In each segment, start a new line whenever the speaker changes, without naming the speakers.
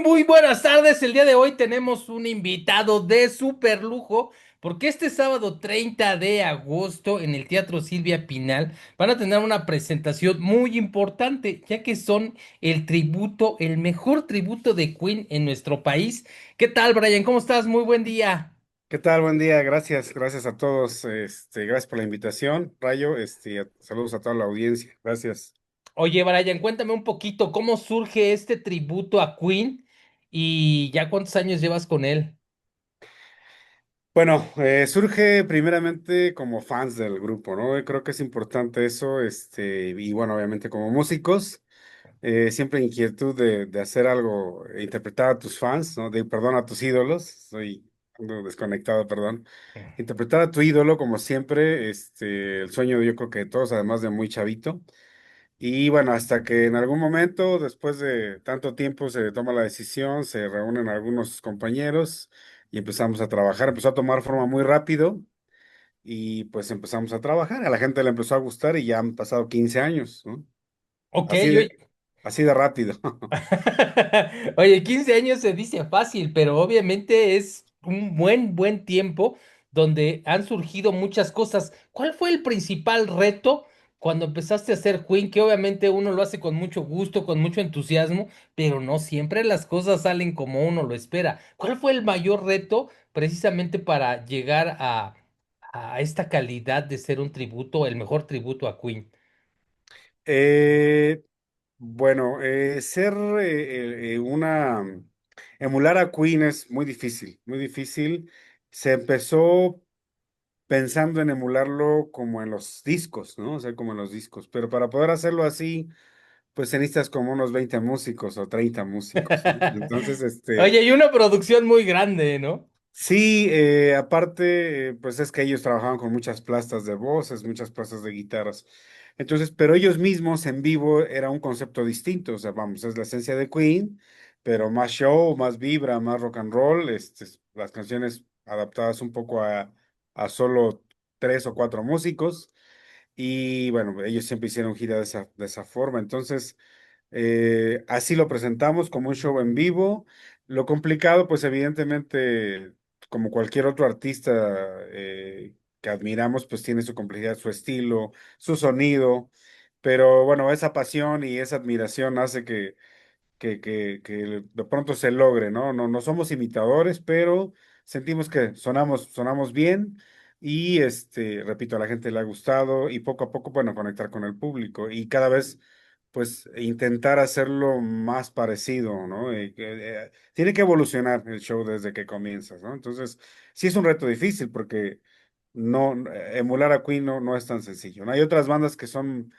Muy buenas tardes. El día de hoy tenemos un invitado de super lujo, porque este sábado 30 de agosto en el Teatro Silvia Pinal van a tener una presentación muy importante, ya que son el tributo, el mejor tributo de Queen en nuestro país. ¿Qué tal, Brian? ¿Cómo estás? Muy buen día.
¿Qué tal? Buen día, gracias a todos, gracias por la invitación, Rayo, saludos a toda la audiencia, gracias.
Oye, Brian, cuéntame un poquito cómo surge este tributo a Queen y ya cuántos años llevas con él.
Bueno, surge primeramente como fans del grupo, ¿no? Creo que es importante eso, y bueno, obviamente como músicos, siempre inquietud de hacer algo, interpretar a tus fans, ¿no? Perdón, a tus ídolos, soy ando desconectado, perdón. Interpretar a tu ídolo, como siempre, el sueño yo creo que de todos, además de muy chavito. Y bueno, hasta que en algún momento, después de tanto tiempo, se toma la decisión, se reúnen algunos compañeros y empezamos a trabajar. Empezó a tomar forma muy rápido y pues empezamos a trabajar. A la gente le empezó a gustar y ya han pasado 15 años, ¿no?
Ok,
Así
oye.
de, así de rápido.
Oye, 15 años se dice fácil, pero obviamente es un buen tiempo donde han surgido muchas cosas. ¿Cuál fue el principal reto cuando empezaste a hacer Queen? Que obviamente uno lo hace con mucho gusto, con mucho entusiasmo, pero no siempre las cosas salen como uno lo espera. ¿Cuál fue el mayor reto precisamente para llegar a esta calidad de ser un tributo, el mejor tributo a Queen?
Eh, bueno, ser emular a Queen es muy difícil, muy difícil. Se empezó pensando en emularlo como en los discos, ¿no? O sea, como en los discos. Pero para poder hacerlo así, pues necesitas como unos 20 músicos o 30 músicos, ¿no? Entonces,
Oye, y una producción muy grande, ¿no?
sí, aparte, pues es que ellos trabajaban con muchas plastas de voces, muchas plastas de guitarras. Entonces, pero ellos mismos en vivo era un concepto distinto. O sea, vamos, es la esencia de Queen, pero más show, más vibra, más rock and roll, las canciones adaptadas un poco a solo tres o cuatro músicos. Y bueno, ellos siempre hicieron gira de esa forma. Entonces, así lo presentamos como un show en vivo. Lo complicado, pues evidentemente, como cualquier otro artista que admiramos, pues tiene su complejidad, su estilo, su sonido. Pero bueno, esa pasión y esa admiración hace que de pronto se logre, ¿no? No somos imitadores, pero sentimos que sonamos bien y, repito, a la gente le ha gustado y poco a poco, bueno, conectar con el público y cada vez, pues, intentar hacerlo más parecido, ¿no? Tiene que evolucionar el show desde que comienzas, ¿no? Entonces, sí es un reto difícil porque emular a Queen no es tan sencillo, ¿no? Hay otras bandas que son,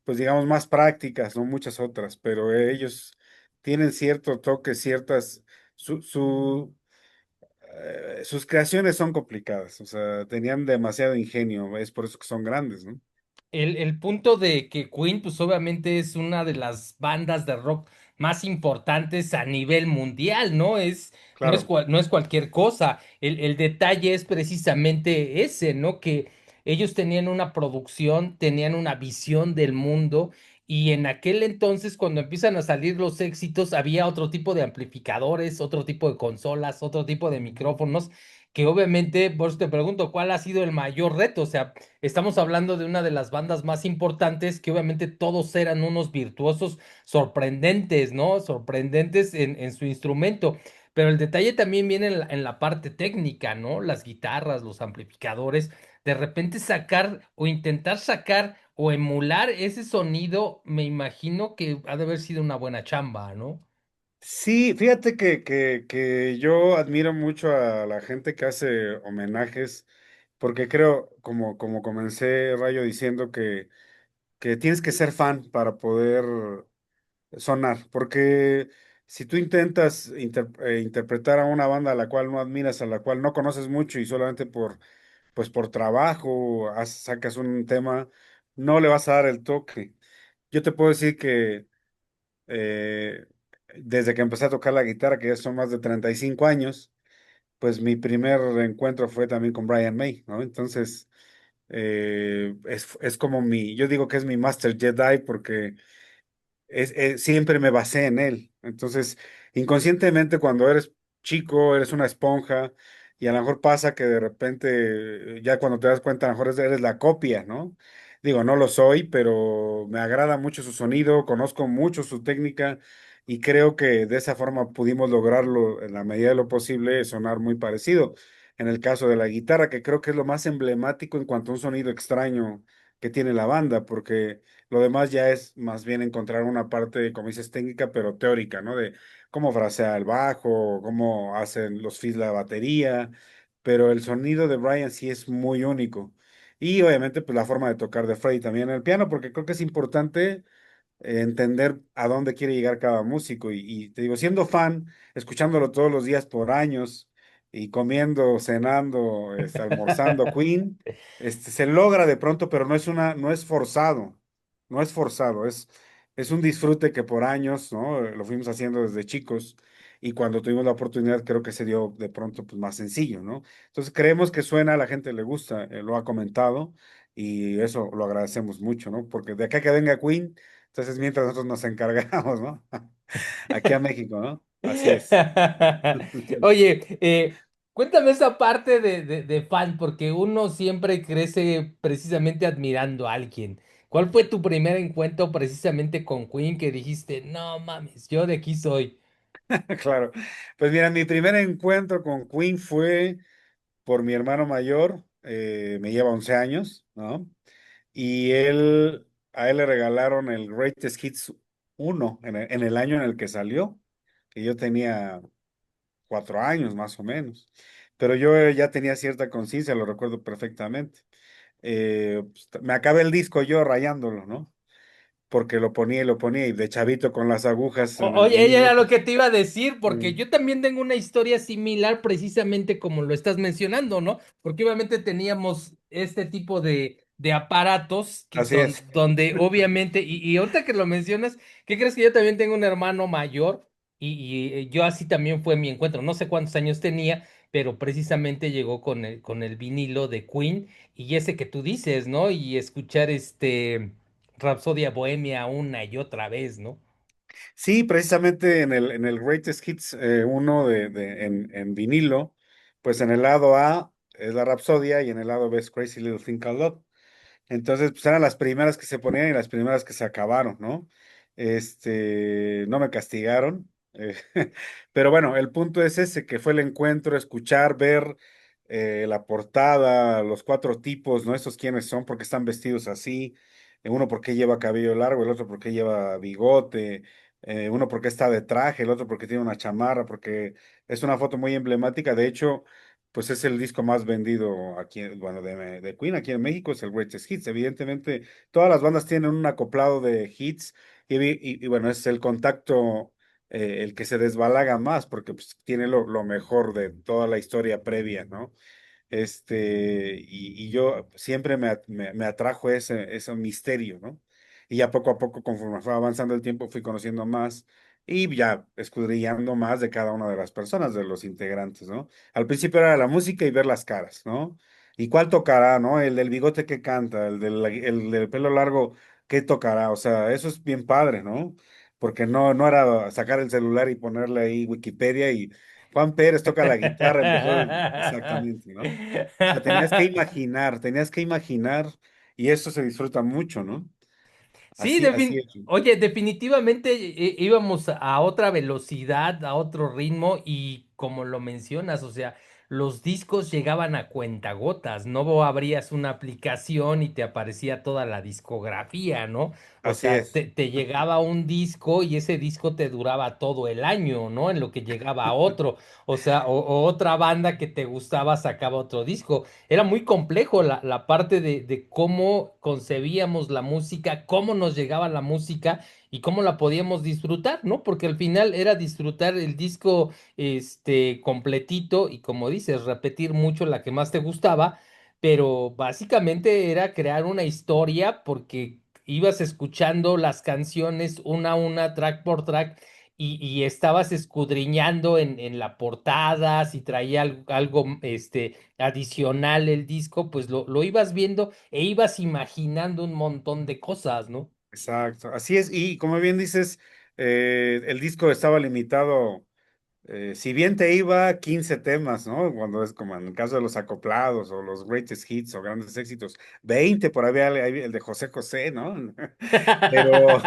pues, digamos, más prácticas, ¿no? Muchas otras, pero ellos tienen cierto toque, sus creaciones son complicadas, o sea, tenían demasiado ingenio, es por eso que son grandes, ¿no?
El punto de que Queen, pues obviamente es una de las bandas de rock más importantes a nivel mundial, ¿no?
Claro.
No es cualquier cosa. El detalle es precisamente ese, ¿no? Que ellos tenían una producción, tenían una visión del mundo, y en aquel entonces, cuando empiezan a salir los éxitos, había otro tipo de amplificadores, otro tipo de consolas, otro tipo de micrófonos, que obviamente, por eso te pregunto, ¿cuál ha sido el mayor reto? O sea, estamos hablando de una de las bandas más importantes que obviamente todos eran unos virtuosos sorprendentes, ¿no? Sorprendentes en su instrumento. Pero el detalle también viene en la parte técnica, ¿no? Las guitarras, los amplificadores. De repente sacar o intentar sacar o emular ese sonido, me imagino que ha de haber sido una buena chamba, ¿no?
Sí, fíjate que yo admiro mucho a la gente que hace homenajes, porque creo, como comencé Rayo diciendo que tienes que ser fan para poder sonar, porque si tú intentas interpretar a una banda a la cual no admiras, a la cual no conoces mucho y solamente pues por trabajo sacas un tema, no le vas a dar el toque. Yo te puedo decir que eh, desde que empecé a tocar la guitarra, que ya son más de 35 años, pues mi primer encuentro fue también con Brian May, ¿no? Entonces, es como yo digo que es mi Master Jedi porque siempre me basé en él. Entonces, inconscientemente cuando eres chico, eres una esponja y a lo mejor pasa que de repente, ya cuando te das cuenta, a lo mejor eres la copia, ¿no? Digo, no lo soy, pero me agrada mucho su sonido, conozco mucho su técnica y creo que de esa forma pudimos lograrlo en la medida de lo posible, sonar muy parecido. En el caso de la guitarra, que creo que es lo más emblemático en cuanto a un sonido extraño que tiene la banda, porque lo demás ya es más bien encontrar una parte, como dices, técnica, pero teórica, ¿no? De cómo frasea el bajo, cómo hacen los fills la batería, pero el sonido de Brian sí es muy único. Y obviamente, pues la forma de tocar de Freddy también en el piano, porque creo que es importante entender a dónde quiere llegar cada músico. Y te digo, siendo fan, escuchándolo todos los días por años y comiendo, cenando, almorzando Queen, se logra de pronto, pero no es forzado, no es forzado, es un disfrute que por años, ¿no? Lo fuimos haciendo desde chicos. Y cuando tuvimos la oportunidad, creo que se dio de pronto pues, más sencillo, ¿no? Entonces creemos que suena, a la gente le gusta, lo ha comentado, y eso lo agradecemos mucho, ¿no? Porque de acá que venga Queen, entonces, mientras nosotros nos encargamos, ¿no? Aquí a México, ¿no? Así es.
Oye, cuéntame esa parte de fan, porque uno siempre crece precisamente admirando a alguien. ¿Cuál fue tu primer encuentro precisamente con Queen que dijiste, no mames, yo de aquí soy?
Claro. Pues mira, mi primer encuentro con Queen fue por mi hermano mayor, me lleva 11 años, ¿no? Y a él le regalaron el Greatest Hits uno en el año en el que salió, que yo tenía 4 años más o menos. Pero yo ya tenía cierta conciencia, lo recuerdo perfectamente. Pues, me acabé el disco yo rayándolo, ¿no? Porque lo ponía y de chavito con las agujas en el
Oye, ella
vinilo,
era lo
pues,
que te iba a decir, porque
eh,
yo también tengo una historia similar precisamente como lo estás mencionando, ¿no? Porque obviamente teníamos este tipo de aparatos
así es.
donde obviamente, y ahorita que lo mencionas, ¿qué crees que yo también tengo un hermano mayor? Y yo así también fue mi encuentro, no sé cuántos años tenía, pero precisamente llegó con el vinilo de Queen y ese que tú dices, ¿no? Y escuchar Rapsodia Bohemia una y otra vez, ¿no?
Sí, precisamente en el Greatest Hits uno en vinilo, pues en el lado A es la Rapsodia y en el lado B es Crazy Little Thing Called Love. Entonces, pues eran las primeras que se ponían y las primeras que se acabaron, ¿no? No me castigaron. Pero bueno, el punto es ese, que fue el encuentro, escuchar, ver la portada, los cuatro tipos, ¿no? Estos quiénes son, porque están vestidos así. Uno porque lleva cabello largo, el otro porque lleva bigote, uno porque está de traje, el otro porque tiene una chamarra, porque es una foto muy emblemática. De hecho, pues es el disco más vendido aquí, bueno, de Queen aquí en México, es el Greatest Hits. Evidentemente, todas las bandas tienen un acoplado de hits y bueno, es el contacto el que se desbalaga más porque pues, tiene lo mejor de toda la historia previa, ¿no? Y yo siempre me atrajo ese misterio, ¿no? Y ya poco a poco, conforme fue avanzando el tiempo, fui conociendo más y ya escudriñando más de cada una de las personas, de los integrantes, ¿no? Al principio era la música y ver las caras, ¿no? ¿Y cuál tocará, no? El del bigote que canta, el del pelo largo, ¿qué tocará? O sea, eso es bien padre, ¿no? Porque no era sacar el celular y ponerle ahí Wikipedia y Juan Pérez toca la guitarra, exactamente, ¿no? O sea, tenías que imaginar, y eso se disfruta mucho, ¿no?
Sí,
Así es.
oye, definitivamente íbamos a otra velocidad, a otro ritmo y como lo mencionas, o sea, los discos llegaban a cuentagotas, no abrías una aplicación y te aparecía toda la discografía, ¿no? O
Así
sea,
es.
te llegaba un disco y ese disco te duraba todo el año, ¿no? En lo que llegaba otro, o sea, o otra banda que te gustaba sacaba otro disco. Era muy complejo la parte de cómo concebíamos la música, cómo nos llegaba la música y cómo la podíamos disfrutar, ¿no? Porque al final era disfrutar el disco completito y como dices, repetir mucho la que más te gustaba, pero básicamente era crear una historia porque ibas escuchando las canciones una a una, track por track. Y estabas escudriñando en la portada, si traía algo, adicional el disco, pues lo ibas viendo e ibas imaginando un montón de cosas, ¿no?
Exacto, así es. Y como bien dices, El disco estaba limitado. Si bien te iba 15 temas, ¿no? Cuando es como en el caso de los acoplados o los greatest hits o grandes éxitos, 20 por ahí el de José José, ¿no? Pero,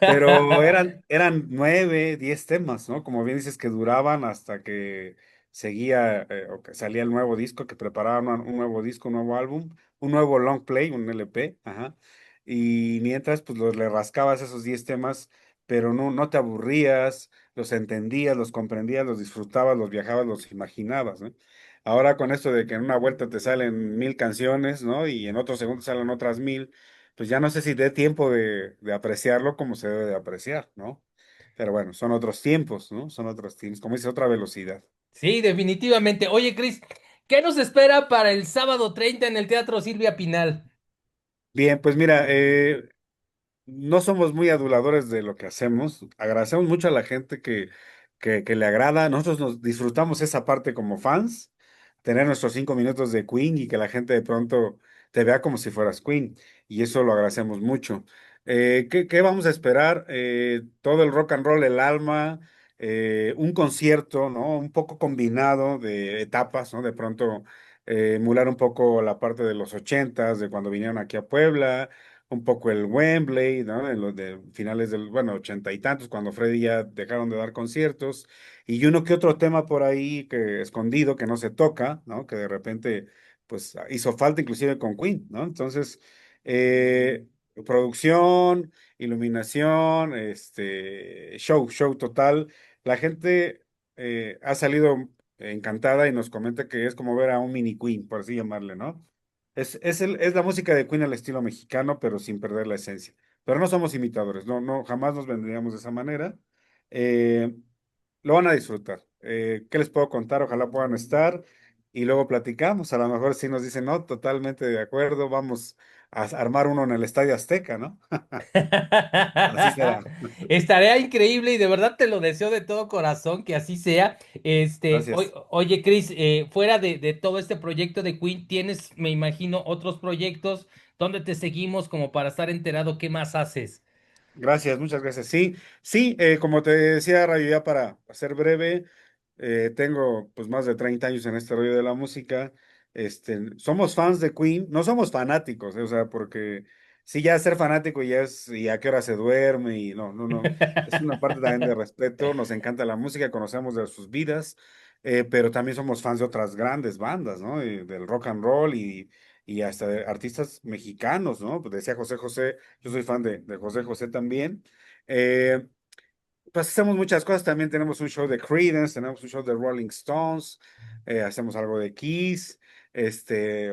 pero eran 9, 10 temas, ¿no? Como bien dices, que duraban hasta que seguía o que salía el nuevo disco, que preparaban un nuevo disco, un nuevo álbum, un nuevo long play, un LP, ajá. Y mientras, pues le rascabas esos 10 temas, pero no te aburrías, los entendías, los comprendías, los disfrutabas, los viajabas, los imaginabas, ¿no? Ahora con esto de que en una vuelta te salen 1000 canciones, ¿no? Y en otro segundo salen otras 1000, pues ya no sé si dé tiempo de apreciarlo como se debe de apreciar, ¿no? Pero bueno, son otros tiempos, ¿no? Son otros tiempos, como dice, otra velocidad.
Sí, definitivamente. Oye, Cris, ¿qué nos espera para el sábado 30 en el Teatro Silvia Pinal?
Bien, pues mira, no somos muy aduladores de lo que hacemos. Agradecemos mucho a la gente que le agrada. Nosotros nos disfrutamos esa parte como fans, tener nuestros 5 minutos de Queen y que la gente de pronto te vea como si fueras Queen. Y eso lo agradecemos mucho. ¿Qué vamos a esperar? Todo el rock and roll, el alma, un concierto, ¿no? Un poco combinado de etapas, ¿no? De pronto emular un poco la parte de los ochentas, de cuando vinieron aquí a Puebla, un poco el Wembley, ¿no? En los de finales del, bueno, ochenta y tantos, cuando Freddy ya dejaron de dar conciertos, y uno que otro tema por ahí que escondido, que no se toca, ¿no? Que de repente, pues hizo falta inclusive con Queen, ¿no? Entonces, eh, producción, iluminación, show total. La gente ha salido encantada y nos comenta que es como ver a un mini Queen, por así llamarle, ¿no? Es la música de Queen al estilo mexicano, pero sin perder la esencia. Pero no somos imitadores, no, jamás nos vendríamos de esa manera. Eh, lo van a disfrutar. ¿Qué les puedo contar? Ojalá puedan estar y luego platicamos. A lo mejor si nos dicen, no, totalmente de acuerdo, vamos a armar uno en el Estadio Azteca, ¿no? Así será.
Estaría increíble y de verdad te lo deseo de todo corazón que así sea.
Gracias.
Oye, Chris, fuera de todo este proyecto de Queen, tienes, me imagino, otros proyectos donde te seguimos como para estar enterado qué más haces.
Gracias, muchas gracias. Sí, sí, como te decía, Rayo, ya para ser breve, tengo pues más de 30 años en este rollo de la música. Somos fans de Queen, no somos fanáticos, o sea, porque sí, ya ser fanático ya es y a qué hora se duerme y no. Es una parte también de respeto, nos encanta la música, conocemos de sus vidas, pero también somos fans de otras grandes bandas, ¿no? Del rock and roll y hasta de artistas mexicanos, ¿no? Pues decía José José. Yo soy fan de José José también. Eh, pues hacemos muchas cosas. También tenemos un show de Creedence, tenemos un show de Rolling Stones, hacemos algo de Kiss,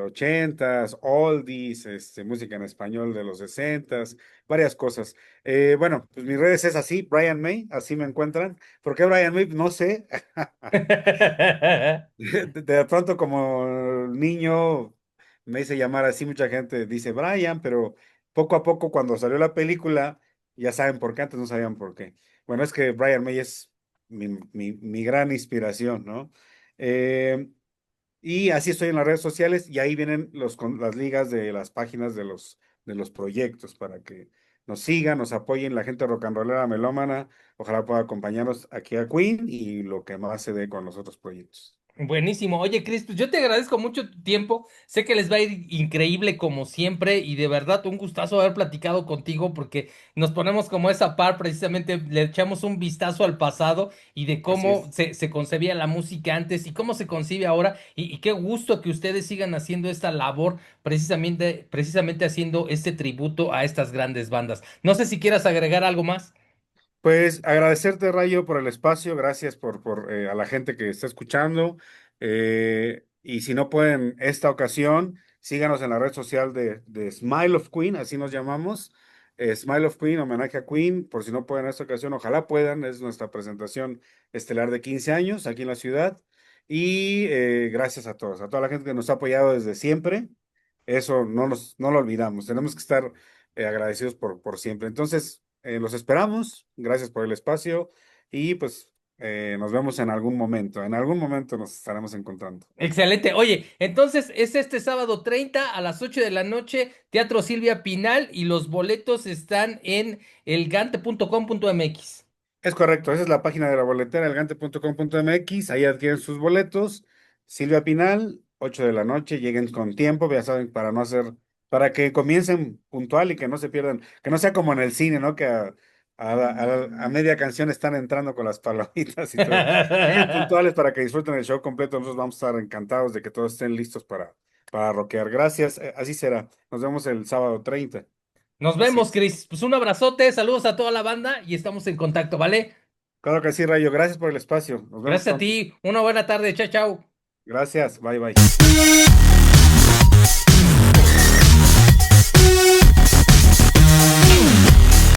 ochentas, oldies, música en español de los sesentas, varias cosas. Bueno, pues mis redes es así, Brian May, así me encuentran. ¿Por qué Brian May? No sé. De pronto como niño me hice llamar así, mucha gente dice Brian, pero poco a poco cuando salió la película, ya saben por qué, antes no sabían por qué. Bueno, es que Brian May es mi gran inspiración, ¿no? Eh, y así estoy en las redes sociales y ahí vienen las ligas de las páginas de los proyectos para que nos sigan, nos apoyen la gente rock and rollera melómana. Ojalá pueda acompañarnos aquí a Queen y lo que más se dé con los otros proyectos.
Buenísimo. Oye, Cris, pues yo te agradezco mucho tu tiempo. Sé que les va a ir increíble como siempre y de verdad un gustazo haber platicado contigo porque nos ponemos como esa par, precisamente le echamos un vistazo al pasado y de
Así
cómo
es.
se concebía la música antes y cómo se concibe ahora y qué gusto que ustedes sigan haciendo esta labor, precisamente haciendo este tributo a estas grandes bandas. No sé si quieras agregar algo más.
Pues agradecerte, Rayo, por el espacio, gracias a la gente que está escuchando. Y si no pueden esta ocasión, síganos en la red social de Smile of Queen, así nos llamamos. Smile of Queen, homenaje a Queen, por si no pueden esta ocasión, ojalá puedan, es nuestra presentación estelar de 15 años aquí en la ciudad. Y gracias a todos, a toda la gente que nos ha apoyado desde siempre. Eso no lo olvidamos, tenemos que estar agradecidos por siempre. Entonces, los esperamos. Gracias por el espacio y pues nos vemos en algún momento nos estaremos encontrando.
Excelente. Oye, entonces es este sábado 30 a las 8 de la noche, Teatro Silvia Pinal, y los boletos están en elgante.com.mx.
Es correcto, esa es la página de la boletera, elgante.com.mx, ahí adquieren sus boletos. Silvia Pinal, 8 de la noche, lleguen con tiempo, ya saben, para que comiencen puntual y que no se pierdan, que no sea como en el cine, ¿no? Que a media canción están entrando con las palomitas y todo. Lleguen puntuales para que disfruten el show completo, nosotros vamos a estar encantados de que todos estén listos para rockear. Gracias, así será. Nos vemos el sábado 30.
Nos
Así
vemos,
es.
Chris. Pues un abrazote, saludos a toda la banda y estamos en contacto, ¿vale?
Claro que sí, Rayo, gracias por el espacio. Nos vemos
Gracias a
pronto.
ti, una buena tarde, chao, chao.
Gracias, bye bye.